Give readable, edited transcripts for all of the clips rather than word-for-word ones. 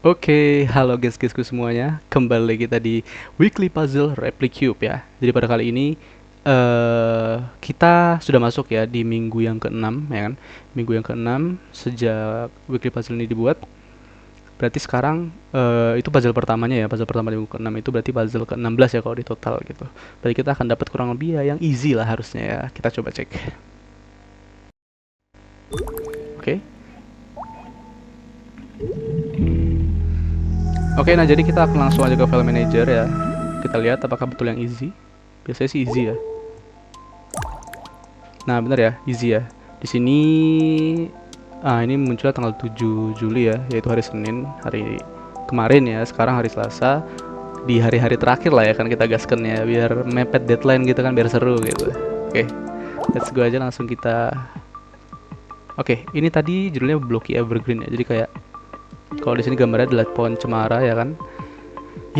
Oke, halo guys-guysku semuanya. Kembali kita di Weekly Puzzle Replicube ya. Jadi pada kali ini kita sudah masuk ya di minggu yang ke-6 ya kan. Minggu yang ke-6 sejak Weekly Puzzle ini dibuat. Berarti sekarang itu puzzle pertamanya ya. Puzzle pertama di minggu ke-6 itu berarti puzzle ke-16 ya kalau di total gitu. Berarti kita akan dapat kurang lebih ya yang easy lah harusnya ya. Kita coba cek. Oke. Oke, nah jadi kita akan langsung aja ke file manager ya. Kita lihat apakah betul yang easy. Biasanya sih easy ya. Nah, benar ya, easy ya. Di sini ini muncul tanggal 7 Juli ya, yaitu hari Senin, hari kemarin ya. Sekarang hari Selasa. Di hari-hari terakhir lah ya kan kita gaskan ya, biar mepet deadline gitu kan, biar seru gitu. Oke. Let's go aja langsung kita. Oke, ini tadi judulnya Blocky Evergreen ya. Jadi kayak kalau di sini gambarnya adalah pohon cemara ya kan,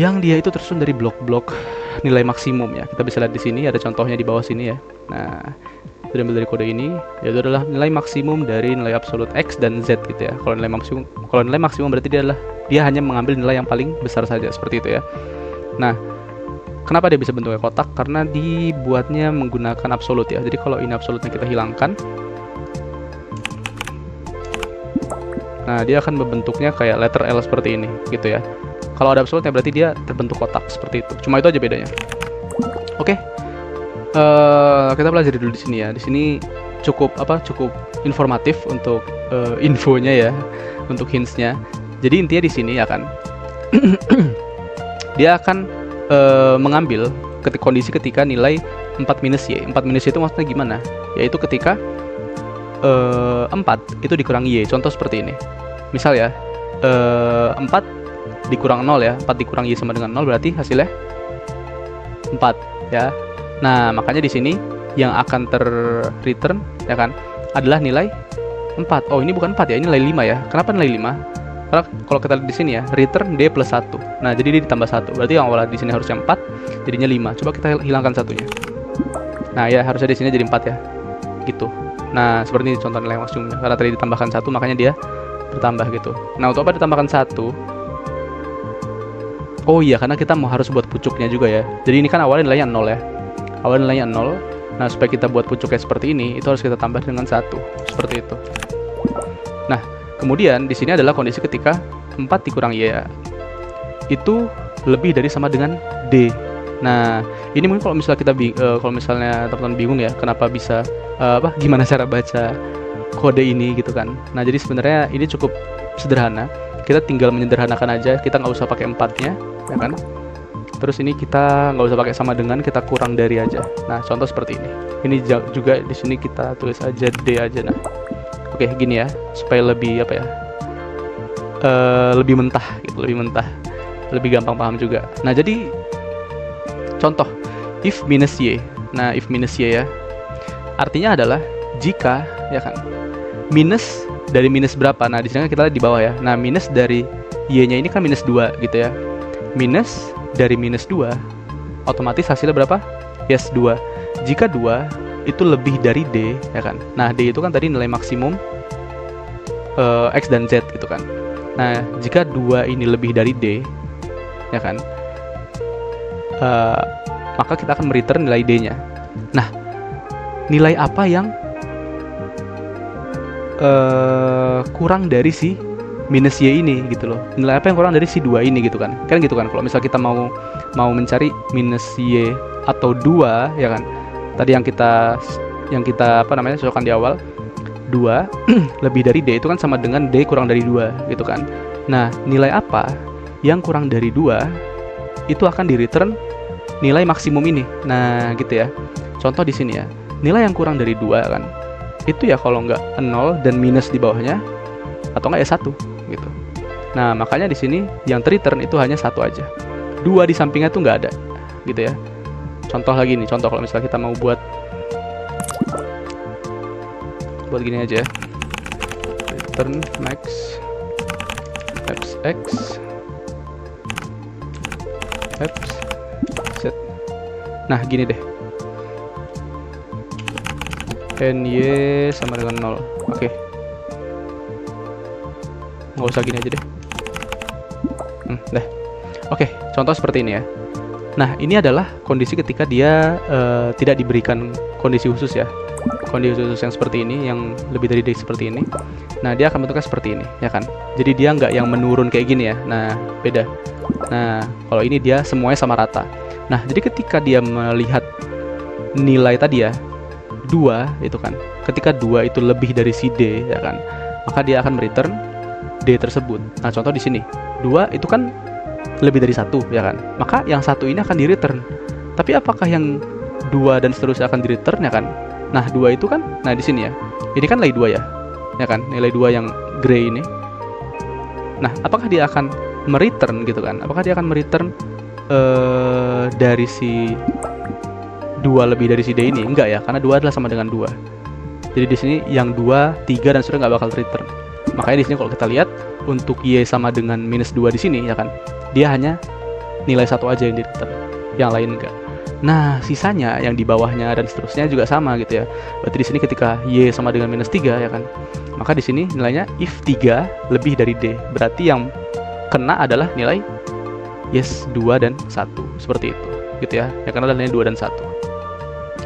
yang dia itu tersusun dari blok-blok nilai maksimum ya. Kita bisa lihat di sini ada contohnya di bawah sini ya. Nah, itu diambil dari kode ini, yaitu adalah nilai maksimum dari nilai absolut x dan z gitu ya. Kalau nilai maksimum berarti dia hanya mengambil nilai yang paling besar saja seperti itu ya. Nah, kenapa dia bisa bentuknya kotak? Karena dibuatnya menggunakan absolut ya. Jadi kalau ini absolutnya kita hilangkan, nah dia akan membentuknya kayak letter L seperti ini gitu ya. Kalau ada absolutnya berarti dia terbentuk kotak seperti itu. Cuma itu aja bedanya. Oke. Kita belajar dulu di sini ya. Di sini cukup informatif untuk infonya ya, untuk hintsnya. Jadi intinya di sini ya kan, dia akan mengambil kondisi ketika nilai 4 minus y. 4 minus y itu maksudnya gimana? Yaitu ketika 4 itu dikurangi y. Contoh seperti ini. Misal ya, 4 dikurang 0 ya. 4 dikurang y sama dengan 0 berarti hasilnya 4 ya. Nah, makanya di sini yang akan ter-return ya kan adalah nilai 4. Oh, ini bukan 4 ya, ini nilai 5 ya. Kenapa nilai 5? Karena kalau kita lihat di sini ya, return d plus 1. Nah, jadi dia ditambah 1. Berarti yang awalnya di sini harusnya 4, jadinya 5. Coba kita hilangkan satunya. Nah, ya harusnya di sini jadi 4 ya. Gitu. Nah, seperti ini contoh nilai maksimumnya. Karena tadi ditambahkan 1, makanya dia bertambah gitu. Nah, untuk apa ditambahkan 1? Oh iya, karena kita harus buat pucuknya juga ya. Jadi ini kan awalnya nilainya 0 ya. Awalnya nilainya 0. Nah, supaya kita buat pucuknya seperti ini, itu harus kita tambah dengan 1. Seperti itu. Nah, kemudian di sini adalah kondisi ketika 4 dikurang y ya. Itu lebih dari sama dengan d. Nah, ini mungkin kalau misalnya kalau misalnya teman-teman bingung ya, kenapa bisa gimana cara baca kode ini gitu kan. Nah, jadi sebenarnya ini cukup sederhana. Kita tinggal menyederhanakan aja, kita nggak usah pakai 4-nya, ya kan? Terus ini kita nggak usah pakai sama dengan, kita kurang dari aja. Nah, contoh seperti ini. Ini juga di sini kita tulis aja d aja. Nah, oke gini ya, supaya lebih lebih mentah gitu, lebih gampang paham juga. Nah, jadi contoh if minus y. Nah, if minus y ya, artinya adalah jika ya kan minus dari minus berapa. Nah, di sini kita lihat di bawah ya. Nah, minus dari y-nya ini kan minus 2 gitu ya. Minus dari minus 2 otomatis hasilnya berapa? Yes, 2. Jika 2 itu lebih dari d ya kan. Nah, d itu kan tadi nilai maksimum x dan z gitu kan. Nah, jika 2 ini lebih dari d ya kan, maka kita akan mereturn nilai d-nya. Nah, nilai apa yang kurang dari si minus y ini gitu loh. Nilai apa yang kurang dari si 2 ini gitu kan. Kan gitu kan. Kalau misal kita mau mencari minus y atau 2 ya kan. Tadi yang kita cocokkan di awal 2 lebih dari d itu kan sama dengan d kurang dari 2 gitu kan. Nah, nilai apa yang kurang dari 2 itu akan di-return nilai maksimum ini. Nah, gitu ya. Contoh di sini ya. Nilai yang kurang dari 2 kan. Itu ya kalau nggak 0 dan minus di bawahnya, atau nggak ya 1 gitu. Nah, makanya di sini yang ter-return itu hanya 1 aja. 2 di sampingnya tuh nggak ada gitu ya. Contoh lagi nih, contoh kalau misalnya kita mau buat gini aja. Return max fx z. Nah, gini deh. ny sama dengan 0. Oke. Nggak usah gini aja deh. Dah. Oke, contoh seperti ini ya. Nah, ini adalah kondisi ketika dia tidak diberikan kondisi khusus ya. Kondisi khusus yang seperti ini, yang lebih dari D seperti ini. Nah, dia akan bentuknya seperti ini, ya kan? Jadi dia nggak yang menurun kayak gini ya. Nah, beda. Nah, kalau ini dia semuanya sama rata. Nah, jadi ketika dia melihat nilai tadi ya, 2 itu kan. Ketika 2 itu lebih dari si D, ya kan? Maka dia akan return D tersebut. Nah, contoh di sini. 2 itu kan lebih dari 1, ya kan? Maka yang 1 ini akan di-return. Tapi apakah yang 2 dan seterusnya akan di-return, ya kan? Nah, 2 itu kan, nah di sini ya. Ini kan nilai 2 ya. Ya kan? Nilai 2 yang gray ini. Nah, apakah dia akan mereturn gitu kan? Apakah dia akan mereturn dari si 2 lebih dari si D ini? Enggak ya, karena 2 adalah sama dengan 2. Jadi di sini yang 2, 3 dan seterusnya nggak bakal return. Makanya di sini kalau kita lihat untuk Y sama dengan minus 2 di sini, ya kan? Dia hanya nilai 1 aja yang di-return, yang lain enggak. Nah, sisanya yang di bawahnya dan seterusnya juga sama gitu ya. Berarti di sini ketika Y sama dengan minus 3, ya kan? Maka di sini nilainya if 3 lebih dari D. Berarti yang kena adalah nilai yes 2 dan 1. Seperti itu. Gitu ya. Yang kena adalah nilai 2 dan 1.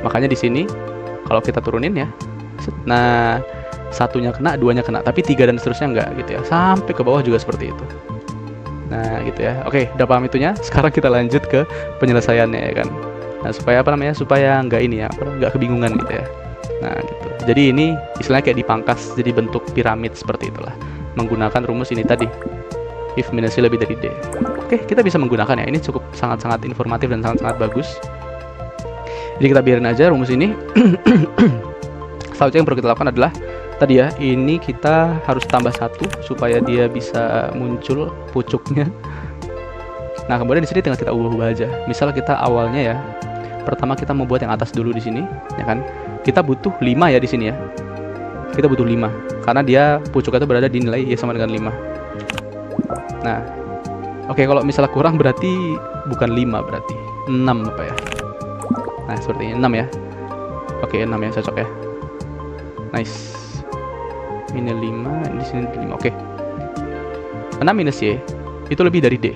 Makanya di sini kalau kita turunin ya. Nah, 1-nya kena, 2-nya kena, tapi 3 dan seterusnya enggak gitu ya. Sampai ke bawah juga seperti itu. Nah, gitu ya. Oke, udah paham itunya. Sekarang kita lanjut ke penyelesaiannya ya kan. Nah, supaya apa namanya? Supaya nggak ini ya, nggak kebingungan gitu ya. Nah, gitu. Jadi ini istilahnya kayak dipangkas jadi bentuk piramid seperti itulah. Menggunakan rumus ini tadi. If minus C lebih dari D. Oke, kita bisa menggunakan ya. Ini cukup sangat-sangat informatif dan sangat-sangat bagus. Jadi kita biarin aja rumus ini. Selanjutnya yang perlu kita lakukan adalah tadi ya, ini kita harus tambah 1 supaya dia bisa muncul pucuknya. Nah, kemudian di sini tinggal kita ubah-ubah aja. Misal kita awalnya ya, pertama kita mau buat yang atas dulu di sini, ya kan? Kita butuh 5 ya di sini ya. Kita butuh 5 karena dia pucuknya itu berada di nilai Y sama dengan 5. Nah, oke, kalau misalnya kurang berarti bukan 5, berarti 6 apa ya? Nah, seperti ini 6 ya. Oke, 6 ya, cocok ya. Nice. Ini 5, di sini 5. Oke. 6 minus Y itu lebih dari D.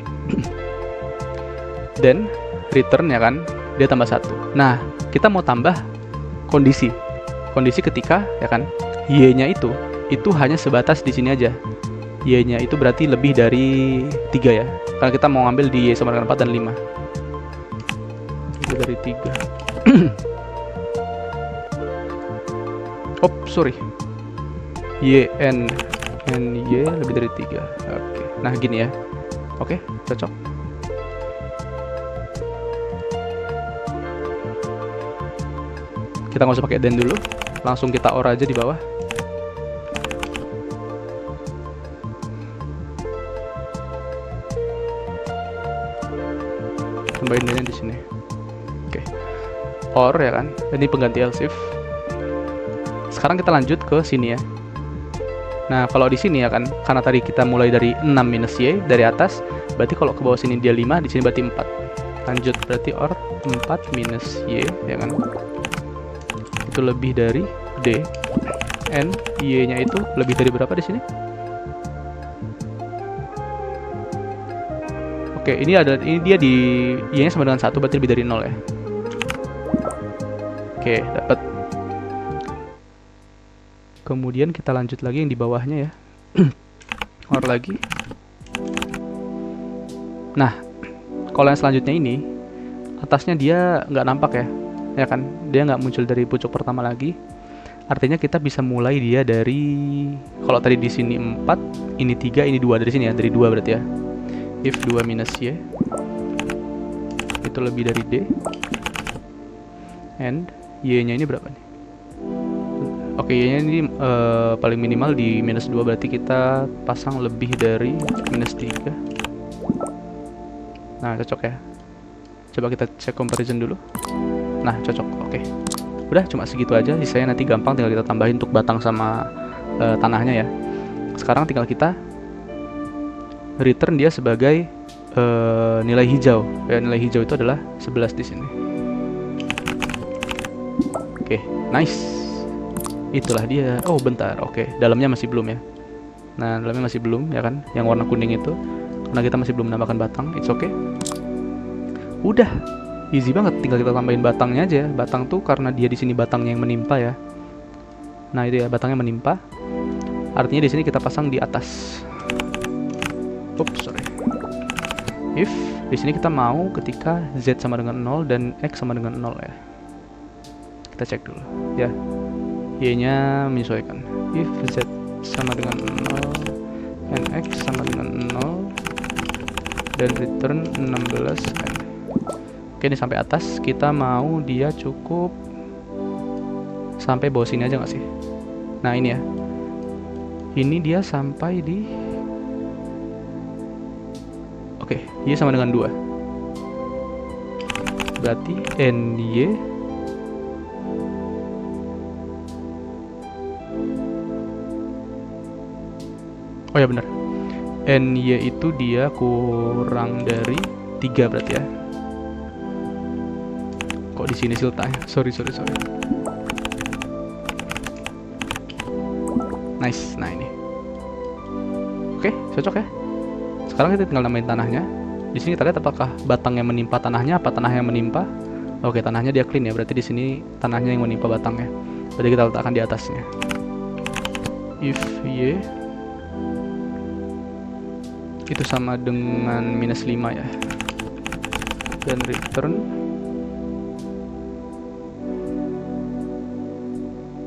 Dan return ya kan, dia tambah 1. Nah, kita mau tambah kondisi. Kondisi ketika ya kan, Y-nya itu hanya sebatas di sini aja. Y-nya itu berarti lebih dari 3 ya. Karena kita mau ngambil di Y sama dengan 4 dan 5. Lebih dari 3. Oh, sorry. Y, N Y lebih dari 3. Oke. Nah, gini ya. Oke, cocok. Kita nggak usah pakai then dulu. Langsung kita or aja di bawah. Tambahin then di sini. Oke. Or ya kan. Ini pengganti else if. Sekarang kita lanjut ke sini ya. Nah, kalau di sini ya kan, karena tadi kita mulai dari 6 minus Y dari atas, berarti kalau ke bawah sini dia 5, di sini berarti 4. Lanjut, berarti or 4 minus Y, ya kan? Itu lebih dari D. N, Y-nya itu lebih dari berapa di sini? Oke, ini dia di Y-nya sama dengan 1, berarti lebih dari 0 ya. Oke, dapat. Kemudian kita lanjut lagi yang di bawahnya ya. Or lagi. Nah, kalau yang selanjutnya ini, atasnya dia nggak nampak ya. Ya kan, dia nggak muncul dari pucuk pertama lagi. Artinya kita bisa mulai dia dari, kalau tadi di sini 4, ini 3, ini 2 dari sini ya, dari 2 berarti ya. If 2 minus Y itu lebih dari D. And Y-nya ini berapa nih? Oke, Y-nya ini paling minimal di minus 2, berarti kita pasang lebih dari minus 3. Nah, cocok ya. Coba kita cek comparison dulu. Nah, cocok. Oke. Udah, cuma segitu aja. Sisanya nanti gampang, tinggal kita tambahin untuk batang sama tanahnya ya. Sekarang tinggal kita return dia sebagai nilai hijau. Ya, nilai hijau itu adalah 11 di sini. Oke, nice. Itulah dia. Oh, bentar. Oke, dalamnya masih belum ya. Nah, dalamnya masih belum ya kan, yang warna kuning itu. karena kita masih belum menambahkan batang. It's okay. Udah easy banget, tinggal kita tambahin batangnya aja. Batang tuh karena dia di sini batangnya yang menimpa ya. Nah itu ya, batangnya menimpa. Artinya di sini kita pasang di atas. Oops, sorry. If di sini kita mau ketika Z sama dengan 0 dan X sama dengan 0 ya. Kita cek dulu ya. Y-nya menyesuaikan. If Z sama dengan 0 and X sama dengan 0 dan return 16n. Oke, ini sampai atas. Kita mau dia cukup sampai bawah sini aja nggak sih? Nah ini ya. Ini dia sampai di... Oke, Y sama dengan 2. Berarti NY oh ya benar. NY itu dia kurang dari 3 berarti ya. Kok di sini silta ya? Sorry. Nice. Nah ini. Oke, cocok ya. Sekarang kita tinggal nambahin tanahnya. Di sini kita lihat apakah batang yang menimpa tanahnya apa tanah yang menimpa. Oke, tanahnya dia clean ya. Berarti di sini tanahnya yang menimpa batangnya. Berarti kita letakkan di atasnya. If Y itu sama dengan -5 ya. Dan return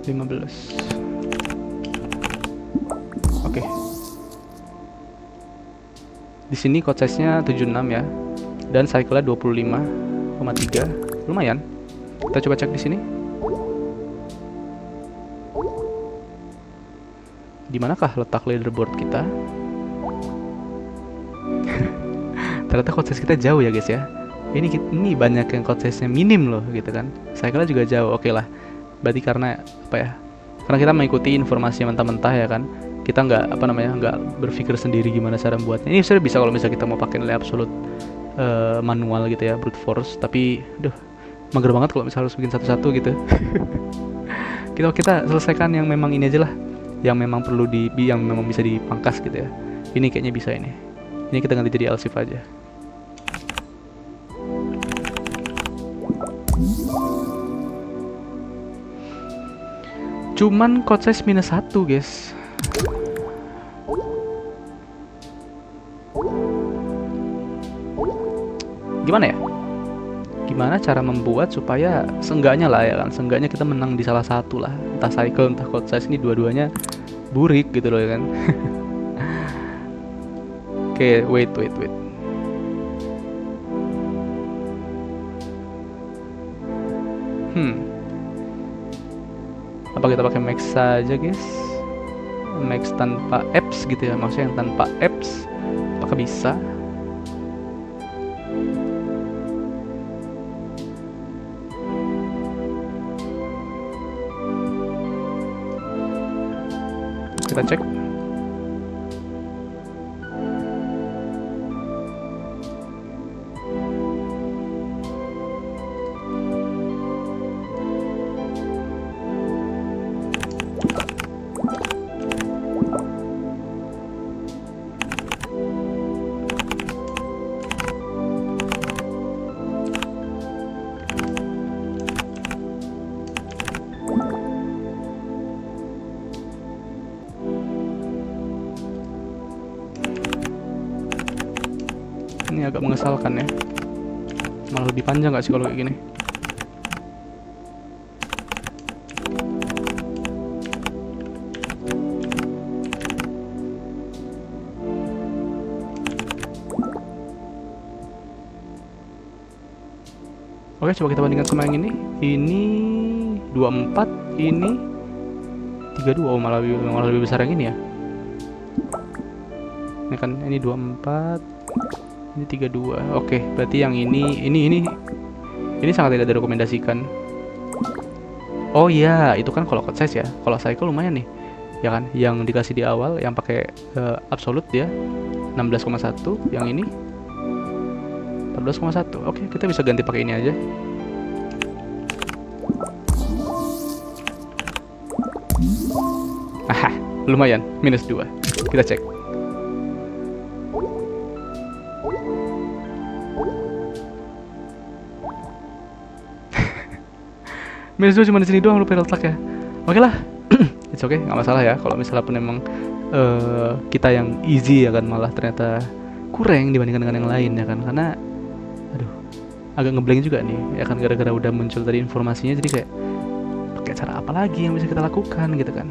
15. Oke. Di sini code size-nya 76 ya. Dan cycle-nya 25,3. Lumayan. Kita coba cek di sini. Di manakah letak leaderboard kita? Ternyata code size kita jauh ya guys ya. Ini banyak yang code size-nya minim loh gitu kan. Cycle-nya juga jauh. Oke lah. Berarti karena apa ya? Karena kita mengikuti informasi mentah-mentah ya kan. Kita nggak berpikir sendiri gimana cara membuatnya. Ini sebenarnya bisa kalau misalnya kita mau pakai nilai absolut manual gitu ya, brute force. Tapi, mager banget kalau misalnya harus bikin satu-satu gitu. kita selesaikan yang memang ini aja lah, yang memang perlu yang memang bisa dipangkas gitu ya. Ini kayaknya bisa ini. Ini kita ganti jadi else if aja. Cuman code size -1 guys. Gimana ya? Gimana cara membuat supaya seenggaknya lah ya kan, seenggaknya kita menang di salah satu lah, entah cycle entah code size, ini dua-duanya burik gitu loh ya kan. Oke, wait. Apa kita pakai max saja guys? Max tanpa apps gitu ya, maksudnya yang tanpa apps. Apakah bisa? Kita cek. Ini agak mengesalkan ya. Malah lebih panjang nggak sih kalau kayak gini? Oke, coba kita bandingkan sama yang ini. Ini 24, ini 32. Oh, malah lebih besar yang ini ya. Ini kan ini 24. Ini 32. Oke, berarti yang ini sangat tidak direkomendasikan. Oh iya, itu kan kalau code size ya. Kalau cycle lumayan nih. Ya kan, yang dikasih di awal yang pakai absolute dia 16,1, yang ini 14,1. Oke, kita bisa ganti pakai ini aja. Aha, lumayan, -2. Kita cek. minus 2 cuma di sini doang lupa letak ya. Oke lah. It's okay, nggak masalah ya kalau misalnya pun emang kita yang easy ya kan malah ternyata kurang dibandingkan dengan yang lain ya kan, karena aduh agak ngeblank juga nih ya kan, gara-gara udah muncul tadi informasinya jadi kayak pakai cara apa lagi yang bisa kita lakukan gitu kan.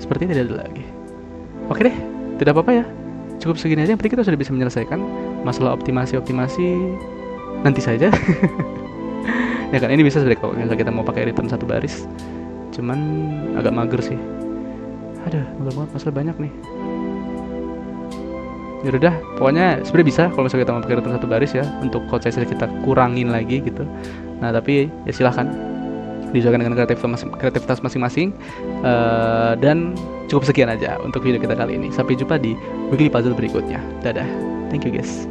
Sepertinya tidak ada lagi. Oke deh, tidak apa-apa ya, cukup segini aja. Yang penting kita sudah bisa menyelesaikan masalah optimasi nanti saja. Ya kan, ini bisa sebenarnya kalau misalnya kita mau pakai return satu baris, cuman agak mager sih. Aduh, mager banget, masalah banyak nih. Ya udah, pokoknya sebenarnya bisa kalau misalnya kita mau pakai return satu baris ya, untuk code size kita kurangin lagi gitu. Nah tapi ya silahkan disesuaikan dengan kreativitas masing-masing. Dan cukup sekian aja untuk video kita kali ini. Sampai jumpa di weekly puzzle berikutnya. Dadah, thank you guys.